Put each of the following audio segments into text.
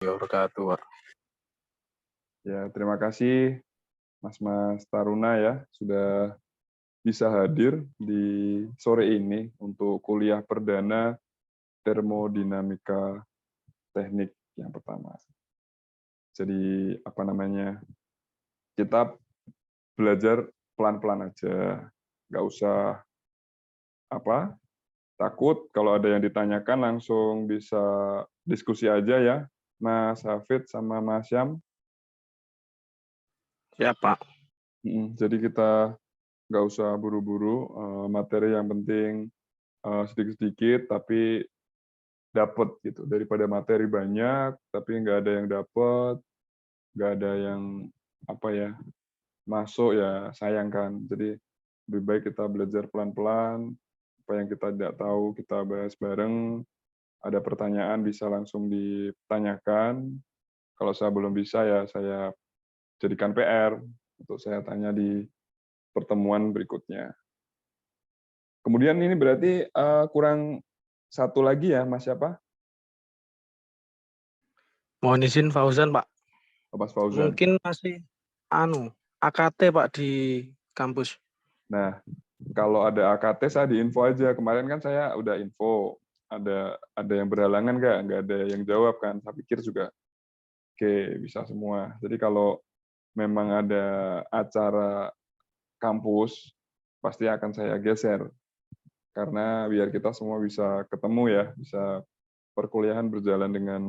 wabarakatuh, Pak. Ya, terima kasih Mas Taruna ya sudah bisa hadir di sore ini untuk kuliah perdana termodinamika teknik yang pertama. Jadi apa namanya? Kita belajar pelan-pelan aja, nggak usah takut. Kalau ada yang ditanyakan langsung bisa diskusi aja ya, Mas Hafid sama Mas Syam. Ya, Pak. Jadi kita nggak usah buru-buru, materi yang penting sedikit-sedikit tapi dapat gitu, daripada materi banyak tapi nggak ada yang dapat, nggak ada yang masuk, ya sayang kan. Jadi lebih baik kita belajar pelan-pelan, apa yang kita tidak tahu kita bahas bareng, ada pertanyaan bisa langsung ditanyakan. Kalau saya belum bisa ya saya jadikan PR untuk saya tanya di pertemuan berikutnya. Kemudian ini berarti kurang satu lagi ya, Mas siapa? Mohon izin Fauzan, Pak. Mas Fauzan. Mungkin masih AKT, Pak, di kampus. Nah, kalau ada AKT saya diinfo aja. Kemarin kan saya udah info. Ada yang berhalangan nggak? Nggak ada yang jawab kan. Saya pikir juga oke, bisa semua. Jadi kalau memang ada acara kampus, pasti akan saya geser. Karena biar kita semua bisa ketemu ya, bisa perkuliahan berjalan dengan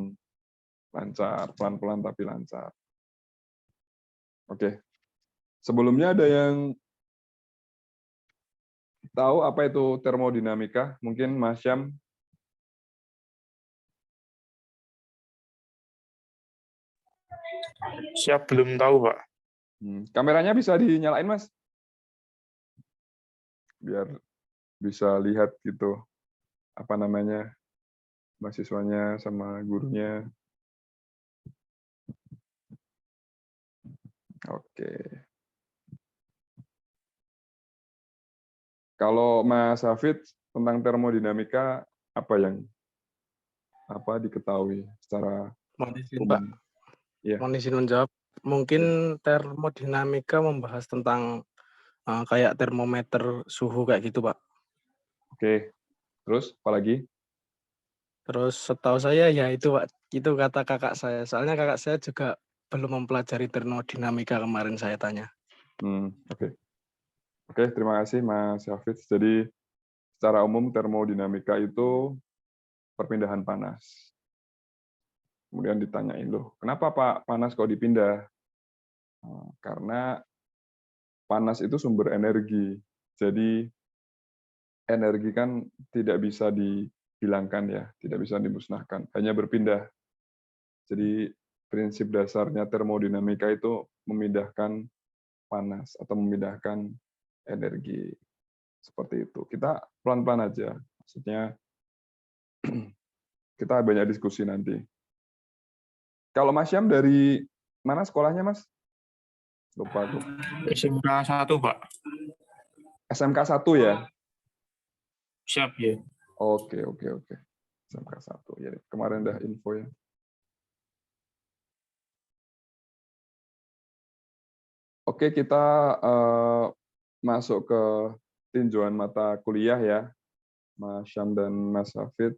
lancar, pelan-pelan tapi lancar. Oke. Sebelumnya ada yang tahu apa itu termodinamika? Mungkin Mas Syam. Siap, belum tahu, Pak. Kameranya bisa dinyalain, Mas? Biar bisa lihat gitu, mahasiswanya sama gurunya. Oke. Kalau Mas Hafid tentang termodinamika apa yang diketahui secara Mohon izin, umum? Pak. Ya. Mohon izin menjawab. Mungkin termodinamika membahas tentang kayak termometer suhu kayak gitu, Pak. Oke. Terus apa lagi? Terus setahu saya ya itu, Pak. Itu kata kakak saya. Soalnya kakak saya juga belum mempelajari termodinamika kemarin saya tanya. Oke. Oke, terima kasih Mas Hafid. Jadi secara umum termodinamika itu perpindahan panas. Kemudian ditanyain, loh, kenapa Pak panas kok dipindah? Karena panas itu sumber energi. Jadi energi kan tidak bisa dihilangkan ya, tidak bisa dimusnahkan, hanya berpindah. Jadi prinsip dasarnya termodinamika itu memindahkan panas atau memindahkan energi. Seperti itu. Kita pelan-pelan aja. Maksudnya kita banyak diskusi nanti. Kalau Mas Syam dari mana sekolahnya, Mas? Lupa aku. SMK 1, Pak. SMK 1 ya? Siap, ya. Oke. SMK 1. Ya, kemarin udah info ya. Oke, kita masuk ke tinjauan mata kuliah ya, Mas Syam dan Mas Hafid.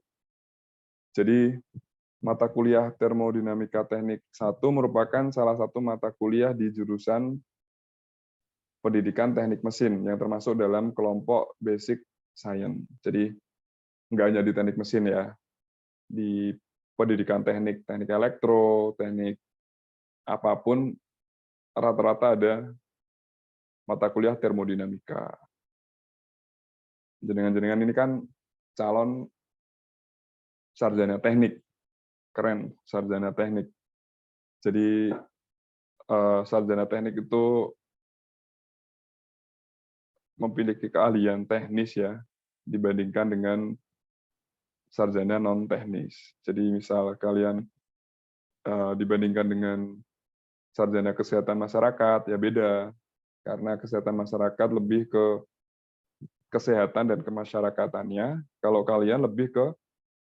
Jadi, mata kuliah Termodinamika Teknik 1 merupakan salah satu mata kuliah di jurusan Pendidikan Teknik Mesin yang termasuk dalam kelompok Basic Science. Jadi, nggak hanya di teknik mesin ya, di pendidikan teknik elektro, teknik apapun, rata-rata ada mata kuliah termodinamika. Jenengan-jenengan ini kan calon sarjana teknik, keren sarjana teknik. Jadi sarjana teknik itu memiliki keahlian teknis ya dibandingkan dengan sarjana non teknis. Jadi misal kalian dibandingkan dengan sarjana kesehatan masyarakat ya beda, karena kesehatan masyarakat lebih ke kesehatan dan kemasyarakatannya, kalau kalian lebih ke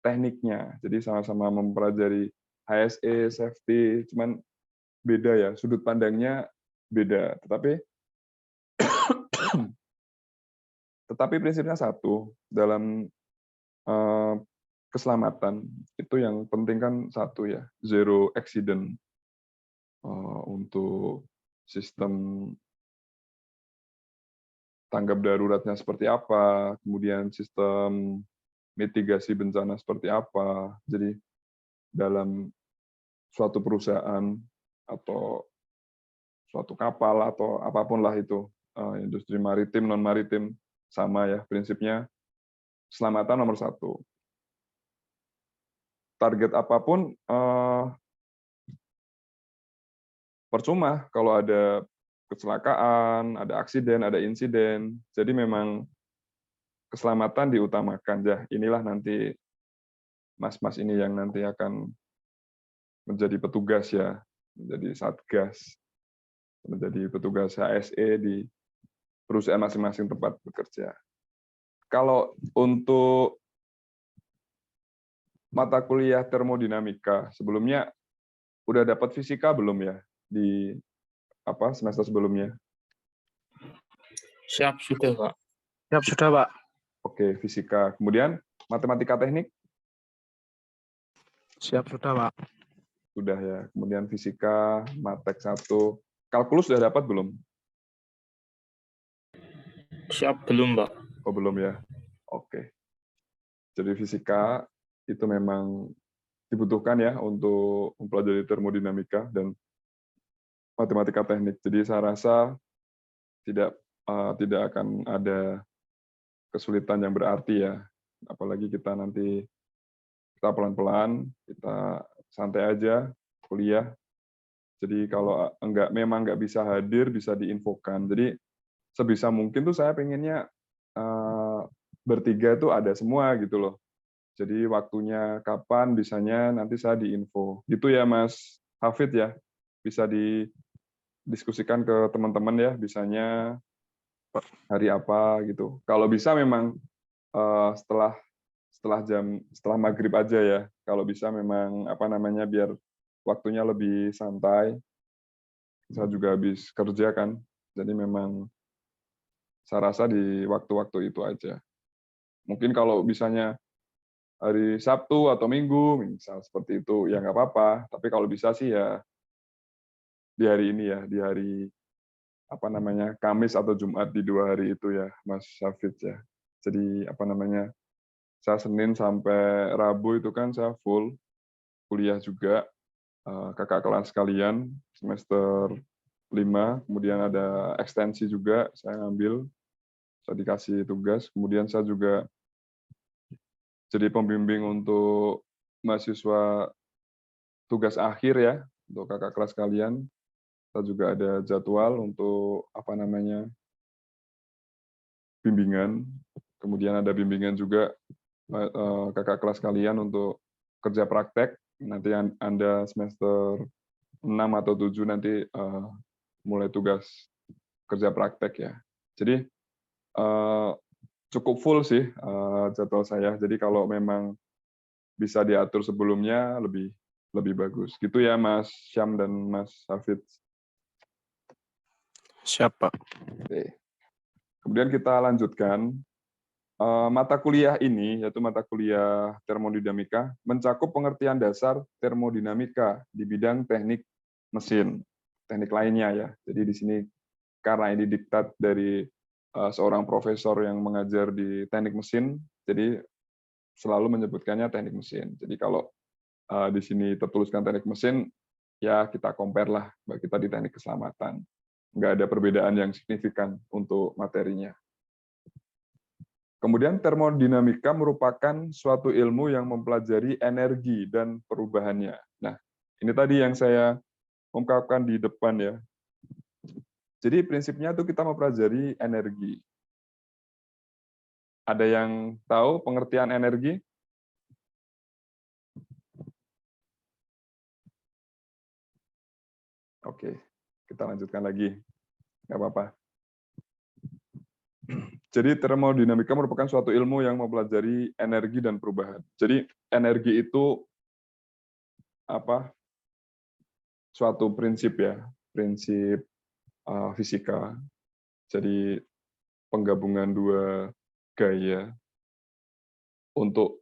tekniknya. Jadi sama-sama mempelajari HSE, safety, cuman beda ya, sudut pandangnya beda. Tetapi prinsipnya satu, dalam keselamatan itu yang penting kan satu ya, zero accident. Untuk sistem tanggap daruratnya seperti apa, kemudian sistem mitigasi bencana seperti apa. Jadi dalam suatu perusahaan atau suatu kapal atau apapun lah itu, industri maritim, non maritim, sama ya prinsipnya, keselamatan nomor satu. Target apapun percuma kalau ada kecelakaan, ada aksiden, ada insiden. Jadi memang keselamatan diutamakan. Ya, inilah nanti mas-mas ini yang nanti akan menjadi petugas ya, menjadi satgas, menjadi petugas HSE di perusahaan masing-masing tempat bekerja. Kalau untuk mata kuliah termodinamika, sebelumnya udah dapat fisika belum ya di semester sebelumnya? Siap, sudah, Pak. Siap, sudah, Pak. Oke, fisika. Kemudian matematika teknik? Siap, sudah, Pak. Sudah ya. Kemudian fisika, matek 1. Kalkulus sudah dapat belum? Siap, belum, Pak. Oh, belum ya. Oke. Jadi fisika itu memang dibutuhkan ya untuk mempelajari termodinamika dan matematika teknik. Jadi saya rasa tidak akan ada kesulitan yang berarti ya. Apalagi kita pelan-pelan, kita santai aja kuliah. Jadi kalau memang nggak bisa hadir, bisa diinfokan. Jadi sebisa mungkin tuh saya pengennya bertiga tuh ada semua gitu loh. Jadi waktunya kapan bisanya nanti saya diinfo. Gitu ya Mas Hafid ya. Bisa didiskusikan ke teman-teman ya, bisanya hari apa gitu. Kalau bisa memang setelah maghrib aja ya. Kalau bisa memang biar waktunya lebih santai. Saya juga habis kerja kan. Jadi memang saya rasa di waktu-waktu itu aja. Mungkin kalau bisanya hari Sabtu atau Minggu, misal seperti itu, ya nggak apa-apa. Tapi kalau bisa sih ya di hari ini ya, di hari Kamis atau Jumat, di 2 hari itu ya, Mas Syafid ya. Jadi saya Senin sampai Rabu itu kan saya full kuliah juga, kakak kelas kalian semester 5, kemudian ada ekstensi juga saya ngambil, saya dikasih tugas, kemudian saya juga jadi pembimbing untuk mahasiswa tugas akhir ya, untuk kakak kelas kalian. Saya juga ada jadwal untuk bimbingan, kemudian ada bimbingan juga kakak kelas kalian untuk kerja praktek. Nanti Anda semester 6 atau 7 nanti mulai tugas kerja praktek ya. Jadi cukup full sih jadwal saya. Jadi kalau memang bisa diatur sebelumnya lebih bagus. Gitu ya Mas Syam dan Mas Hafid. Siap, Pak. Oke. Kemudian kita lanjutkan. Mata kuliah ini, yaitu mata kuliah termodinamika, mencakup pengertian dasar termodinamika di bidang teknik mesin, teknik lainnya ya. Jadi di sini karena ini diktat dari seorang profesor yang mengajar di teknik mesin, jadi selalu menyebutkannya teknik mesin. Jadi kalau di sini tertuliskan teknik mesin, ya kita compare lah, kita di teknik keselamatan. Nggak ada perbedaan yang signifikan untuk materinya. Kemudian termodinamika merupakan suatu ilmu yang mempelajari energi dan perubahannya. Nah, ini tadi yang saya ungkapkan di depan ya. Jadi prinsipnya itu kita mempelajari energi. Ada yang tahu pengertian energi? Oke, kita lanjutkan lagi. Nggak apa-apa. Jadi termodinamika merupakan suatu ilmu yang mempelajari energi dan perubahan. Jadi energi itu suatu prinsip ya, prinsip fisika. Jadi penggabungan dua gaya untuk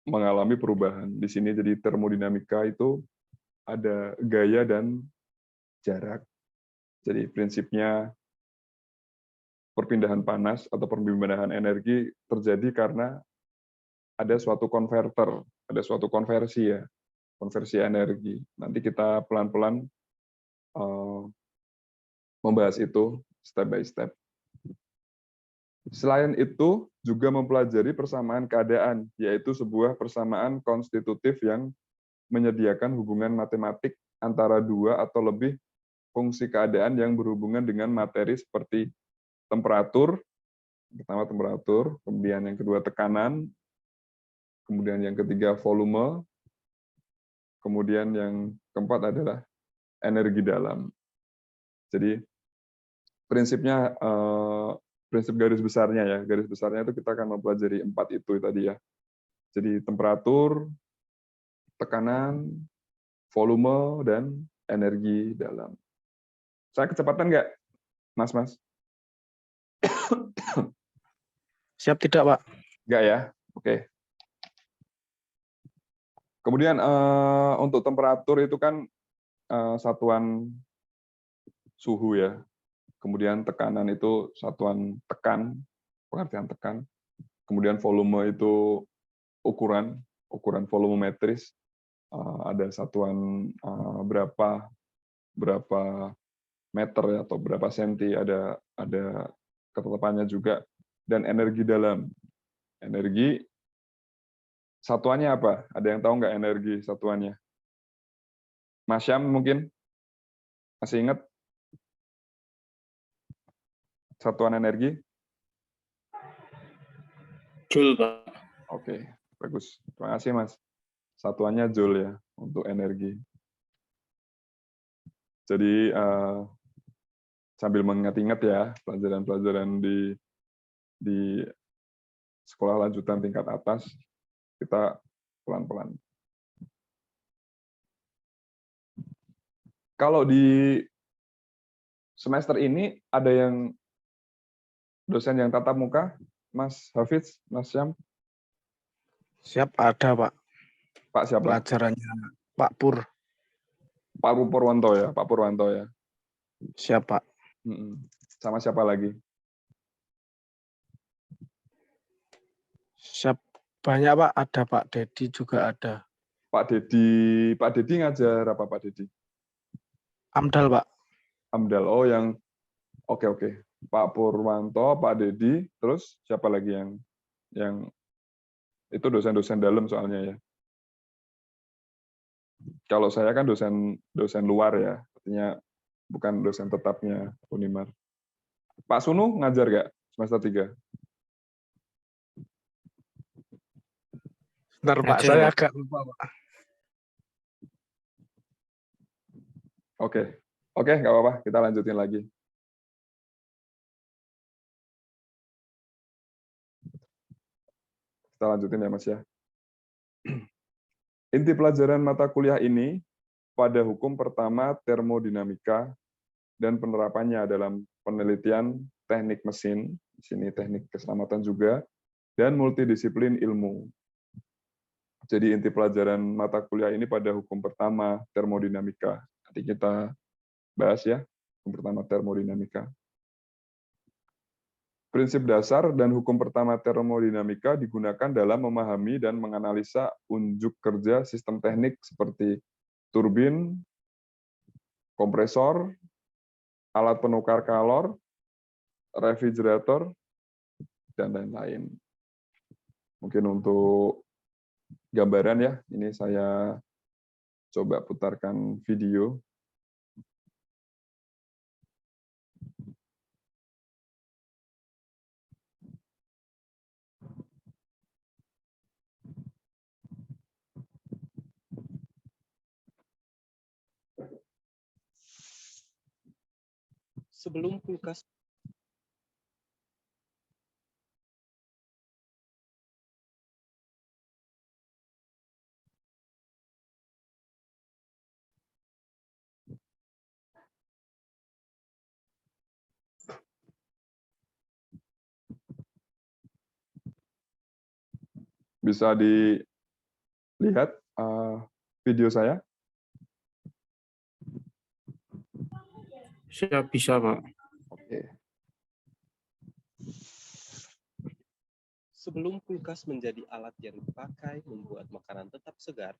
mengalami perubahan. Di sini jadi termodinamika itu ada gaya dan jarak. Jadi prinsipnya perpindahan panas atau perpindahan energi terjadi karena ada suatu konverter, ada suatu konversi ya, konversi energi. Nanti kita pelan-pelan membahas itu step by step. Selain itu, juga mempelajari persamaan keadaan, yaitu sebuah persamaan konstitutif yang menyediakan hubungan matematik antara dua atau lebih fungsi keadaan yang berhubungan dengan materi seperti temperatur, pertama temperatur, kemudian yang kedua tekanan, kemudian yang ketiga volume, kemudian yang keempat adalah energi dalam. Jadi prinsipnya, prinsip garis besarnya ya, garis besarnya itu kita akan mempelajari 4 itu tadi ya. Jadi temperatur, tekanan, volume, dan energi dalam. Saya kecepatan nggak, Mas? Siap tidak, Pak? Nggak ya? Oke. Kemudian untuk temperatur itu kan satuan suhu ya. Kemudian tekanan itu satuan tekan, pengertian tekan. Kemudian volume itu ukuran volumetris. Ada satuan berapa meter ya, atau berapa senti, ada ketetapannya juga. Dan energi dalam. Energi satuannya apa? Ada yang tahu nggak energi satuannya? Mas Syam mungkin masih ingat satuan energi? Joule, Pak. Oke, bagus. Terima kasih, Mas. Satuannya joule ya untuk energi. Jadi sambil mengingat-ingat ya pelajaran-pelajaran di sekolah lanjutan tingkat atas, kita pelan-pelan. Kalau di semester ini ada yang dosen yang tatap muka, Mas Hafiz, Mas Syam? Siap, ada, Pak. Pak siapa? Pelajarannya Pak Pur. Pak Purwanto ya, Pak Purwanto ya. Siap, Pak. Sama siapa lagi? Siap. Banyak, Pak. Ada Pak Dedi juga ada. Pak Dedi ngajar apa Pak Dedi? Amdal, Pak. Amdal. Oh, yang oke. Pak Purwanto, Pak Dedi, terus siapa lagi yang itu dosen-dosen dalam soalnya ya. Kalau saya kan dosen luar ya, artinya bukan dosen tetapnya Unimar. Pak Sunu ngajar nggak semester 3? Bentar, Pak. Ngajar, Saya Pak. agak lupa, Pak. Oke, nggak apa-apa. Kita lanjutin lagi. Kita lanjutin ya, Mas ya. Inti pelajaran mata kuliah ini pada hukum pertama termodinamika dan penerapannya dalam penelitian teknik mesin, di sini teknik keselamatan juga, dan multidisiplin ilmu. Jadi inti pelajaran mata kuliah ini pada hukum pertama termodinamika. Nanti kita bahas ya, hukum pertama termodinamika. Prinsip dasar dan hukum pertama termodinamika digunakan dalam memahami dan menganalisa unjuk kerja sistem teknik seperti turbin, kompresor, alat penukar kalor, refrigerator, dan lain-lain. Mungkin untuk gambaran ya, ini saya coba putarkan video. Sebelum kulkas Bisa dilihat video saya? Siap, bisa, Pak. Oke. Sebelum kulkas menjadi alat yang dipakai membuat makanan tetap segar,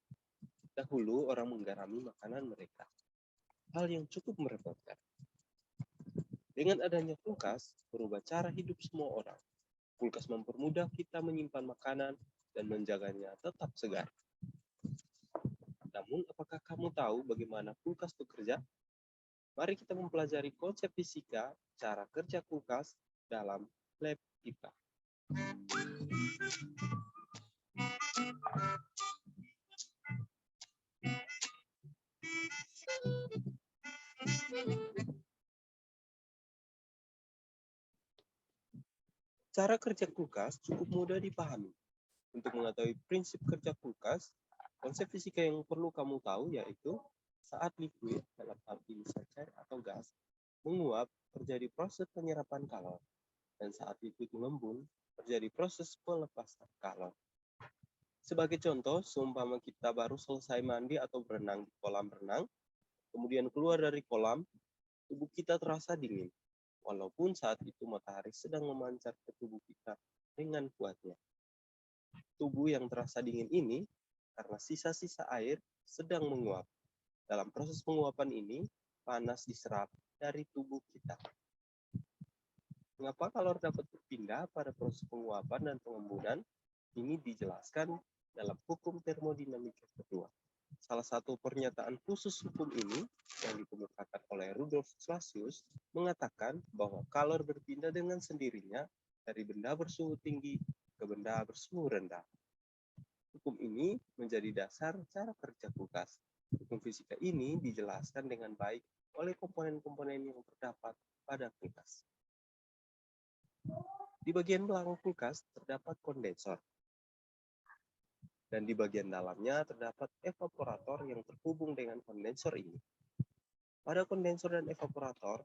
dahulu orang menggarami makanan mereka. Hal yang cukup merepotkan. Dengan adanya kulkas, berubah cara hidup semua orang. Kulkas mempermudah kita menyimpan makanan dan menjaganya tetap segar. Namun, apakah kamu tahu bagaimana kulkas bekerja? Mari kita mempelajari konsep fisika cara kerja kulkas dalam lab IPA. Cara kerja kulkas cukup mudah dipahami. Untuk mengetahui prinsip kerja kulkas, konsep fisika yang perlu kamu tahu yaitu saat liquid, dalam hal ini cair atau gas, menguap, terjadi proses penyerapan kalor. Dan saat liquid mengembun, terjadi proses pelepasan kalor. Sebagai contoh, seumpama kita baru selesai mandi atau berenang di kolam renang, kemudian keluar dari kolam, tubuh kita terasa dingin, walaupun saat itu matahari sedang memancar ke tubuh kita dengan kuatnya. Tubuh yang terasa dingin ini karena sisa-sisa air sedang menguap. Dalam proses penguapan ini, panas diserap dari tubuh kita. Mengapa kalor dapat berpindah pada proses penguapan dan pengembunan? Ini dijelaskan dalam hukum termodinamika kedua. Salah satu pernyataan khusus hukum ini yang dikemukakan oleh Rudolf Clausius mengatakan bahwa kalor berpindah dengan sendirinya dari benda bersuhu tinggi ke benda bersuhu rendah. Hukum ini menjadi dasar cara kerja kulkas. Hukum fisika ini dijelaskan dengan baik oleh komponen-komponen yang terdapat pada kulkas. Di bagian belakang kulkas terdapat kondensor. Dan di bagian dalamnya terdapat evaporator yang terhubung dengan kondensor ini. Pada kondensor dan evaporator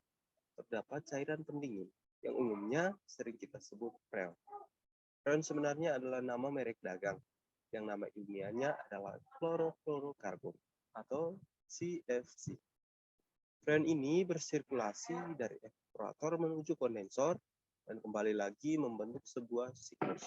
terdapat cairan pendingin yang umumnya sering kita sebut freon. Freon sebenarnya adalah nama merek dagang yang nama ilmiahnya adalah klorofluorokarbon atau CFC. Freon ini bersirkulasi dari evaporator menuju kondensor dan kembali lagi membentuk sebuah siklus.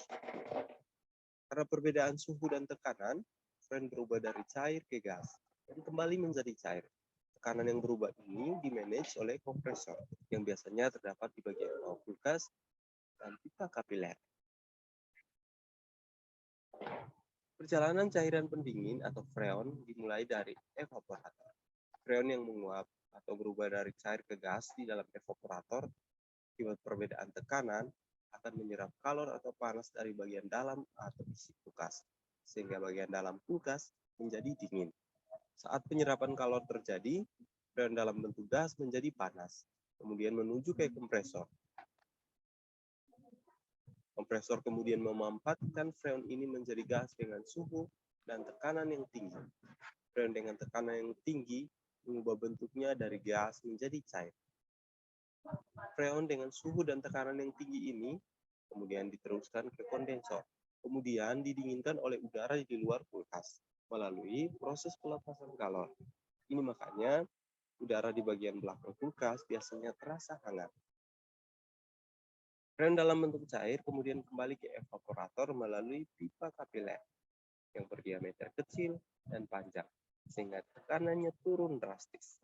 Karena perbedaan suhu dan tekanan, freon berubah dari cair ke gas dan kembali menjadi cair. Tekanan yang berubah ini dimanage oleh kompresor yang biasanya terdapat di bagian bawah kulkas dan pipa kapiler. Perjalanan cairan pendingin atau freon dimulai dari evaporator. Freon yang menguap atau berubah dari cair ke gas di dalam evaporator akibat perbedaan tekanan akan menyerap kalor atau panas dari bagian dalam atau isi kulkas, sehingga bagian dalam kulkas menjadi dingin. Saat penyerapan kalor terjadi, freon dalam bentuk gas menjadi panas, kemudian menuju ke kompresor. Kompresor kemudian memanfaatkan freon ini menjadi gas dengan suhu dan tekanan yang tinggi. Freon dengan tekanan yang tinggi mengubah bentuknya dari gas menjadi cair. Freon dengan suhu dan tekanan yang tinggi ini kemudian diteruskan ke kondensor, kemudian didinginkan oleh udara di luar kulkas melalui proses pelepasan kalor. Ini makanya udara di bagian belakang kulkas biasanya terasa hangat. Freon dalam bentuk cair kemudian kembali ke evaporator melalui pipa kapiler yang berdiameter kecil dan panjang, sehingga tekanannya turun drastis.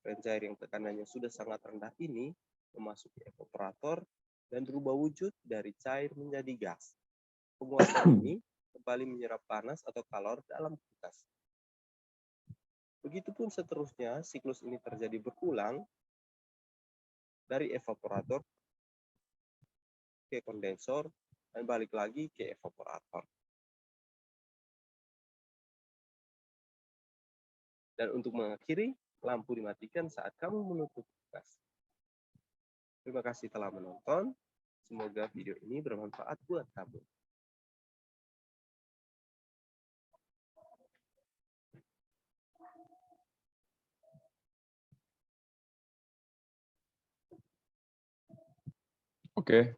Freon cair yang tekanannya sudah sangat rendah ini memasuki evaporator dan berubah wujud dari cair menjadi gas. Penguapan ini kembali menyerap panas atau kalor dalam kulkas. Begitupun seterusnya, siklus ini terjadi berulang dari evaporator ke kondensor dan balik lagi ke evaporator. Dan untuk mengakhiri, lampu dimatikan saat kamu menutup kulkas. Terima kasih telah menonton. Semoga video ini bermanfaat buat kamu. Oke.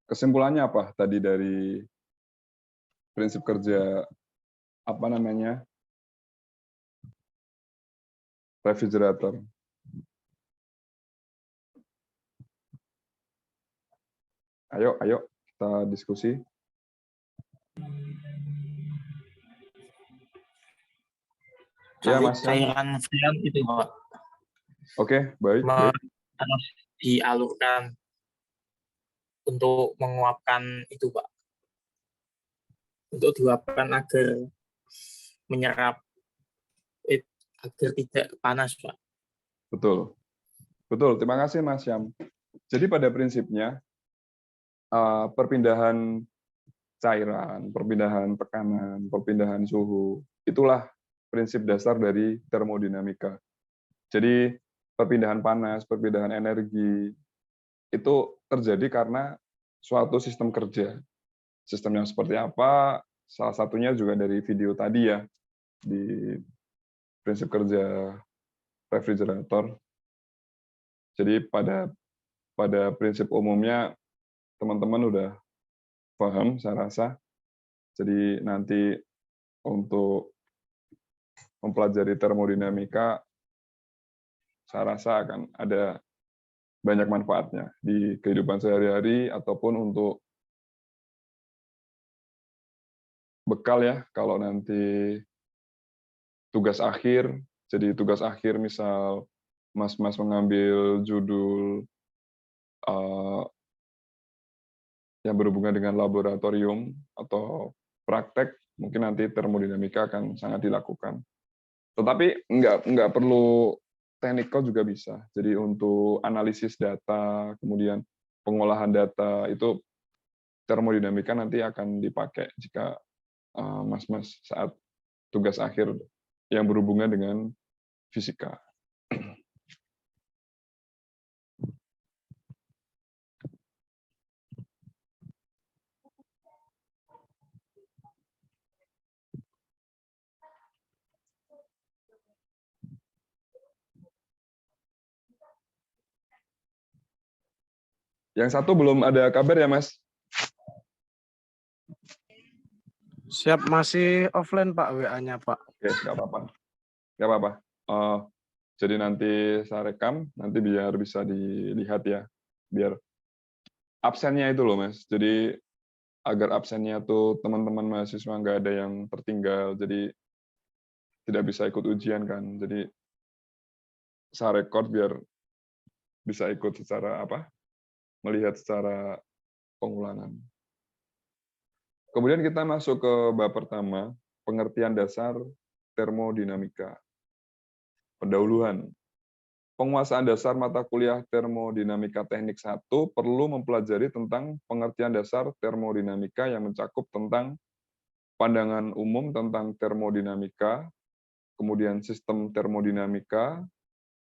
kesimpulannya apa tadi dari prinsip kerja apa namanya refrigerator? Ayo kita diskusi. Ya, Mas. Cairan freon itu Pak, Oke, baik. harus dialurkan untuk menguapkan itu Pak, untuk diuapkan agar menyerap agar tidak panas Pak. Betul. Terima kasih Mas Syam. Jadi pada prinsipnya perpindahan cairan, perpindahan tekanan, perpindahan suhu, itulah prinsip dasar dari termodinamika. Jadi perpindahan panas, perpindahan energi, itu terjadi karena suatu sistem kerja. Sistem yang seperti apa, salah satunya juga dari video tadi ya, di prinsip kerja refrigerator. Jadi pada prinsip umumnya teman-teman udah paham saya rasa. Jadi nanti untuk mempelajari termodinamika saya rasa akan ada banyak manfaatnya di kehidupan sehari-hari ataupun untuk bekal ya kalau nanti tugas akhir. Jadi tugas akhir misal Mas-mas mengambil judul yang berhubungan dengan laboratorium atau praktek, mungkin nanti termodinamika akan sangat dilakukan. Tetapi nggak perlu teknikal juga bisa. Jadi untuk analisis data, kemudian pengolahan data, itu termodinamika nanti akan dipakai jika mas-mas saat tugas akhir yang berhubungan dengan fisika. Yang satu belum ada kabar ya, Mas? Siap, masih offline Pak WA-nya Pak. Oke, nggak apa-apa. Nggak apa-apa. Jadi nanti saya rekam, nanti biar bisa dilihat ya. Biar absennya itu loh, Mas. Jadi agar absennya tuh teman-teman mahasiswa nggak ada yang tertinggal, jadi tidak bisa ikut ujian kan. Jadi saya record biar bisa ikut secara melihat secara pengulangan. Kemudian kita masuk ke bab pertama, pengertian dasar termodinamika. Pendahuluan. Penguasaan dasar mata kuliah Termodinamika Teknik 1 perlu mempelajari tentang pengertian dasar termodinamika yang mencakup tentang pandangan umum tentang termodinamika, kemudian sistem termodinamika,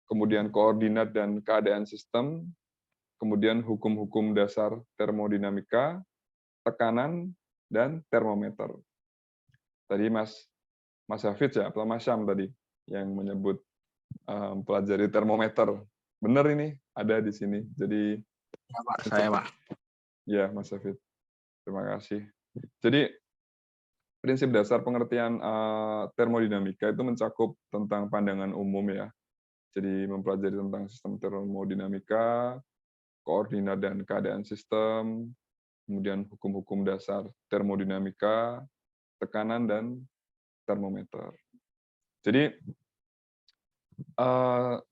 kemudian koordinat dan keadaan sistem, kemudian hukum-hukum dasar termodinamika, tekanan, dan termometer. Tadi Mas Hafidz ya, atau Mas Syam tadi yang menyebut pelajari termometer. Benar ini, ada di sini. Jadi Ya, Pak, saya Pak. ya, Mas Hafidz. Terima kasih. Jadi prinsip dasar pengertian termodinamika itu mencakup tentang pandangan umum ya. Jadi mempelajari tentang sistem termodinamika, koordinat dan keadaan sistem, kemudian hukum-hukum dasar termodinamika, tekanan dan termometer. Jadi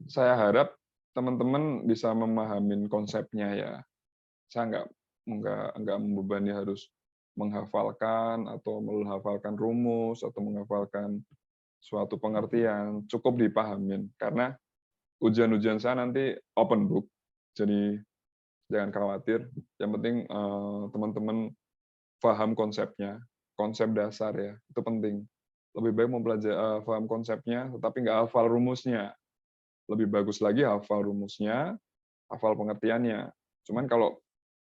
saya harap teman-teman bisa memahami konsepnya ya. Saya nggak membebani harus menghafalkan atau menghafalkan rumus atau menghafalkan suatu pengertian, cukup dipahamin karena ujian-ujian saya nanti open book. Jadi jangan khawatir, yang penting teman-teman paham konsepnya, konsep dasar ya, itu penting. Lebih baik mempelajari paham konsepnya, tetapi nggak hafal rumusnya. Lebih bagus lagi hafal rumusnya, hafal pengertiannya. Cuman kalau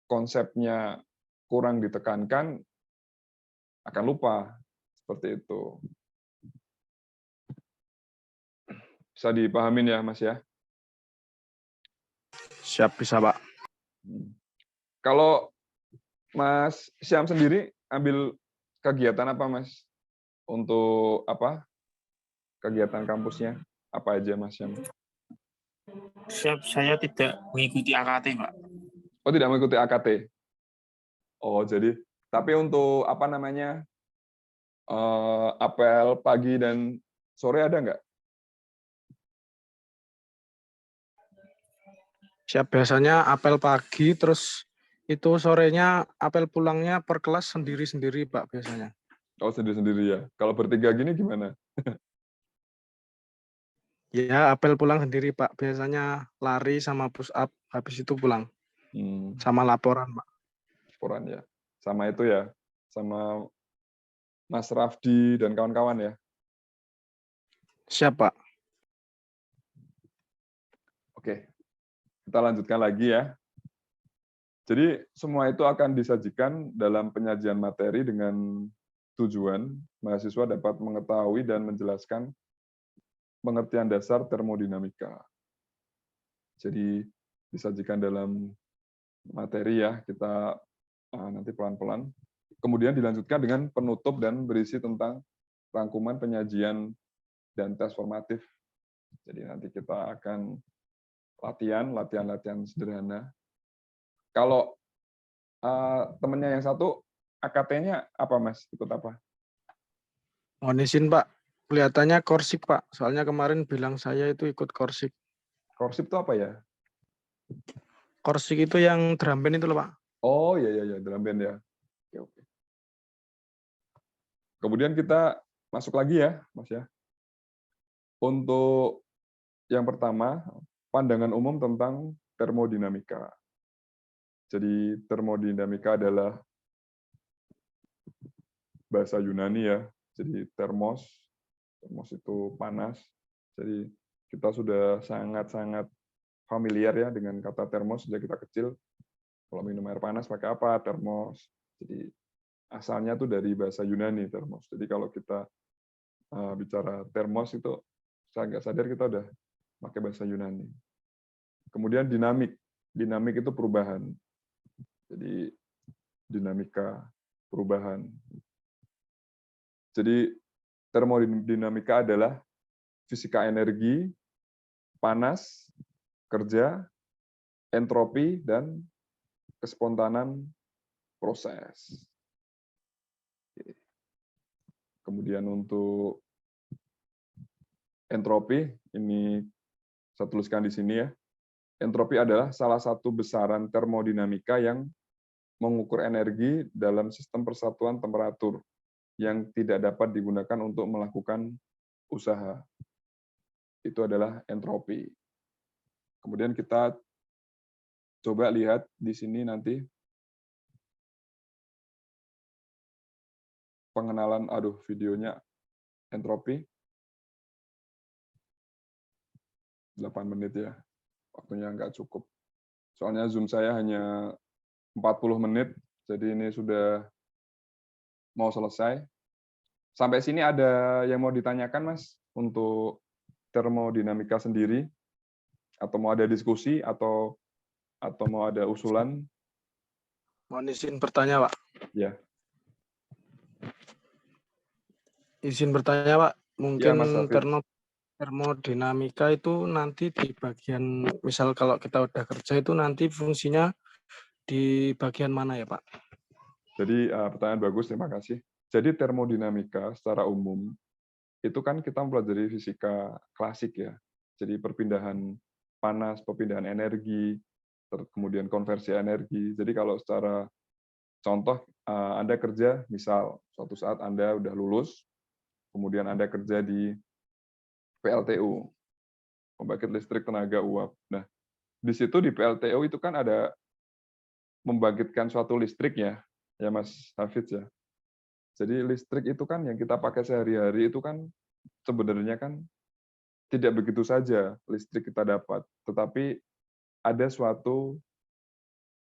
konsepnya kurang ditekankan, akan lupa. Seperti itu. Bisa dipahamin ya, Mas ya? Siap, bisa Pak. Kalau Mas Syam sendiri ambil kegiatan apa, Mas? Untuk apa? Kegiatan kampusnya apa aja, Mas Syam? Saya tidak mengikuti AKT, Pak. Oh, tidak mengikuti AKT. Oh, jadi tapi untuk apa namanya? Apel pagi dan sore ada nggak? Siap, biasanya apel pagi, terus itu sorenya apel pulangnya per kelas sendiri-sendiri, Pak, biasanya. Oh, sendiri-sendiri ya. Kalau bertiga gini gimana? Ya, apel pulang sendiri, Pak. Biasanya lari sama push up, habis itu pulang. Sama laporan, Pak. Laporan ya. Sama itu ya. Sama Mas Rafdi dan kawan-kawan ya. Siap, Pak. Oke. Kita lanjutkan lagi ya. Jadi semua itu akan disajikan dalam penyajian materi dengan tujuan mahasiswa dapat mengetahui dan menjelaskan pengertian dasar termodinamika. Jadi disajikan dalam materi ya, kita nanti pelan-pelan. Kemudian dilanjutkan dengan penutup dan berisi tentang rangkuman penyajian dan tes formatif. Jadi nanti kita akan latihan sederhana. Kalau temennya yang satu, AKT-nya apa, Mas? Ikut apa? Mohon izin, Pak. Kelihatannya korsik, Pak. Soalnya kemarin bilang saya itu ikut korsik. Korsip itu apa ya? Korsik itu yang drum band itu loh, Pak. Oh, iya, drum band ya. Oke. Kemudian kita masuk lagi ya, Mas ya. Untuk yang pertama, pandangan umum tentang termodinamika. Jadi termodinamika adalah bahasa Yunani ya. Jadi termos itu panas. Jadi kita sudah sangat-sangat familiar ya dengan kata termos sejak kita kecil. Kalau minum air panas pakai apa? Termos. Jadi asalnya tuh dari bahasa Yunani termos. Jadi kalau kita bicara termos itu saya nggak sadar kita udah pakai bahasa Yunani. Kemudian dinamik. Dinamik itu perubahan. Jadi dinamika perubahan. Jadi termodinamika adalah fisika energi, panas, kerja, entropi, dan kespontanan proses. Kemudian untuk entropi, ini saya tuliskan di sini ya. Entropi adalah salah satu besaran termodinamika yang mengukur energi dalam sistem persatuan temperatur yang tidak dapat digunakan untuk melakukan usaha. Itu adalah entropi. Kemudian kita coba lihat di sini nanti pengenalan, videonya entropi. 8 menit ya, waktunya nggak cukup. Soalnya Zoom saya hanya 40 menit, jadi ini sudah mau selesai. Sampai sini ada yang mau ditanyakan, Mas, untuk termodinamika sendiri? Atau mau ada diskusi, atau mau ada usulan? Mohon izin bertanya, Pak. Ya. Izin bertanya, Pak. Mungkin Ya, Mas Hafid. termodinamika itu nanti di bagian, misal kalau kita udah kerja itu nanti fungsinya di bagian mana ya, Pak? Jadi pertanyaan bagus, terima kasih. Jadi termodinamika secara umum itu kan kita mempelajari fisika klasik ya. Jadi perpindahan panas, perpindahan energi, kemudian konversi energi. Jadi kalau secara contoh Anda kerja, misal suatu saat Anda udah lulus, kemudian Anda kerja di PLTU, pembangkit listrik tenaga uap. Nah, di situ di PLTU itu kan ada membangkitkan suatu listrik ya Mas Hafidz ya. Jadi listrik itu kan yang kita pakai sehari-hari itu kan sebenarnya kan tidak begitu saja listrik kita dapat, tetapi ada suatu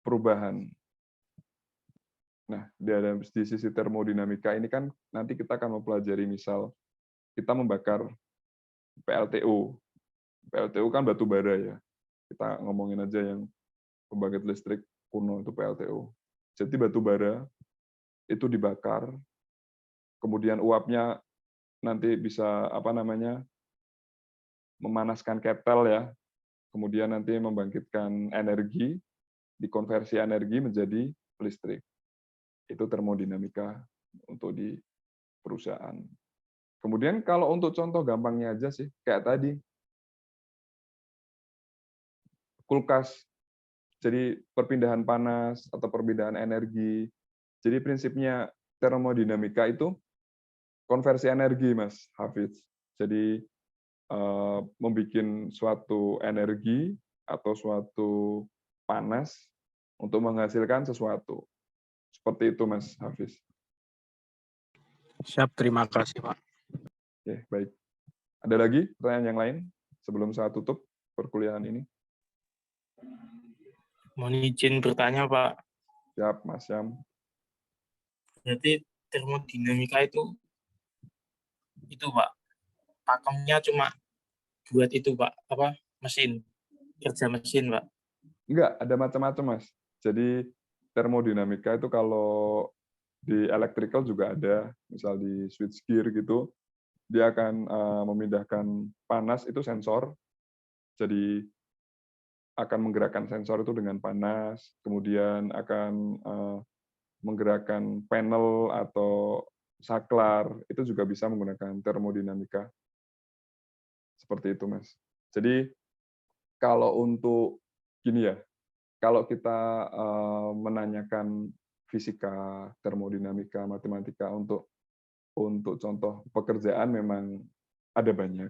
perubahan. Nah, di sisi termodinamika ini kan nanti kita akan mempelajari misal kita membakar PLTU. PLTU kan batu bara ya. Kita ngomongin aja yang pembangkit listrik kuno itu PLTU. Jadi batu bara itu dibakar, kemudian uapnya nanti bisa memanaskan ketel ya, kemudian nanti membangkitkan energi, dikonversi energi menjadi listrik. Itu termodinamika untuk di perusahaan. Kemudian kalau untuk contoh gampangnya aja sih, kayak tadi, kulkas. Jadi perpindahan panas atau perpindahan energi. Jadi prinsipnya termodinamika itu konversi energi, Mas Hafiz. Jadi membuat suatu energi atau suatu panas untuk menghasilkan sesuatu. Seperti itu, Mas Hafiz. Siap, terima kasih, Pak. Oke, baik. Ada lagi pertanyaan yang lain sebelum saya tutup perkuliahan ini? Mohon izin bertanya, Pak. Siap, Mas Syam. Berarti termodinamika itu Pak, pakemnya cuma buat itu, Pak, mesin, kerja mesin, Pak. Enggak, ada macam-macam, Mas. Jadi termodinamika itu kalau di electrical juga ada, misal di switchgear gitu, dia akan memindahkan panas itu sensor, jadi akan menggerakkan sensor itu dengan panas, kemudian akan menggerakkan panel atau saklar, itu juga bisa menggunakan termodinamika. Seperti itu, Mas. Jadi kalau untuk gini ya, kalau kita menanyakan fisika, termodinamika, matematika untuk contoh pekerjaan memang ada banyak.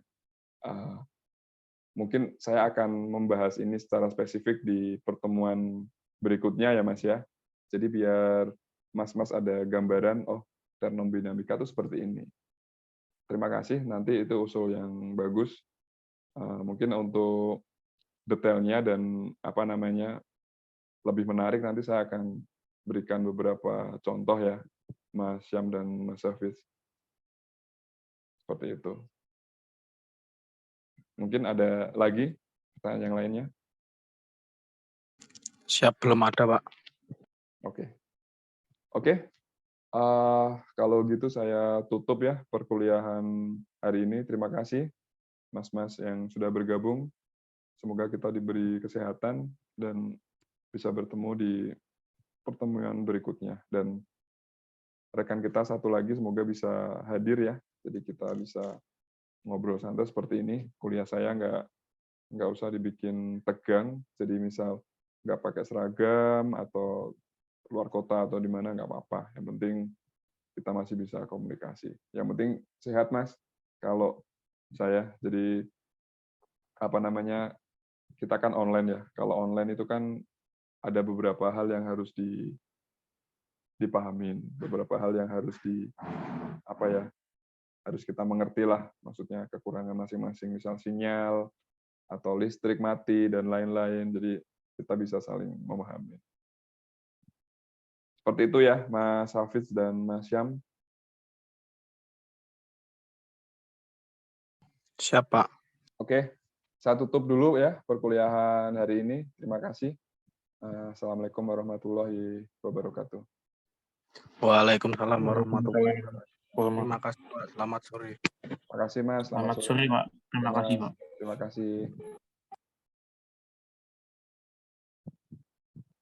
Mungkin saya akan membahas ini secara spesifik di pertemuan berikutnya ya, Mas ya. Jadi biar Mas-mas ada gambaran, oh termodinamika itu seperti ini. Terima kasih, nanti itu usul yang bagus. Mungkin untuk detailnya dan lebih menarik nanti saya akan berikan beberapa contoh ya, Mas Syam dan Mas Hafiz. Seperti itu. Mungkin ada lagi pertanyaan yang lainnya? Siap, belum ada, Pak. Oke. Kalau gitu saya tutup ya perkuliahan hari ini. Terima kasih Mas-mas yang sudah bergabung. Semoga kita diberi kesehatan dan bisa bertemu di pertemuan berikutnya. Dan rekan kita satu lagi semoga bisa hadir ya. Jadi kita bisa ngobrol santai seperti ini. Kuliah saya nggak usah dibikin tegang. Jadi misal nggak pakai seragam atau luar kota atau di mana nggak apa-apa. Yang penting kita masih bisa komunikasi. Yang penting sehat, Mas. Kalau saya jadi kita kan online ya. Kalau online itu kan ada beberapa hal yang harus dipahamin, beberapa hal yang harus harus kita mengerti lah, maksudnya kekurangan masing-masing, misal sinyal atau listrik mati dan lain-lain. Jadi kita bisa saling memahami. Seperti itu ya, Mas Hafiz dan Mas Syam. Siap, Pak. Oke, saya tutup dulu ya perkuliahan hari ini. Terima kasih. Assalamualaikum warahmatullahi wabarakatuh. Waalaikumsalam warahmatullahi wabarakatuh. Terima kasih, Pak. Selamat sore. Terima kasih, Mas. Selamat sore, Pak. Terima kasih, Pak. Terima kasih.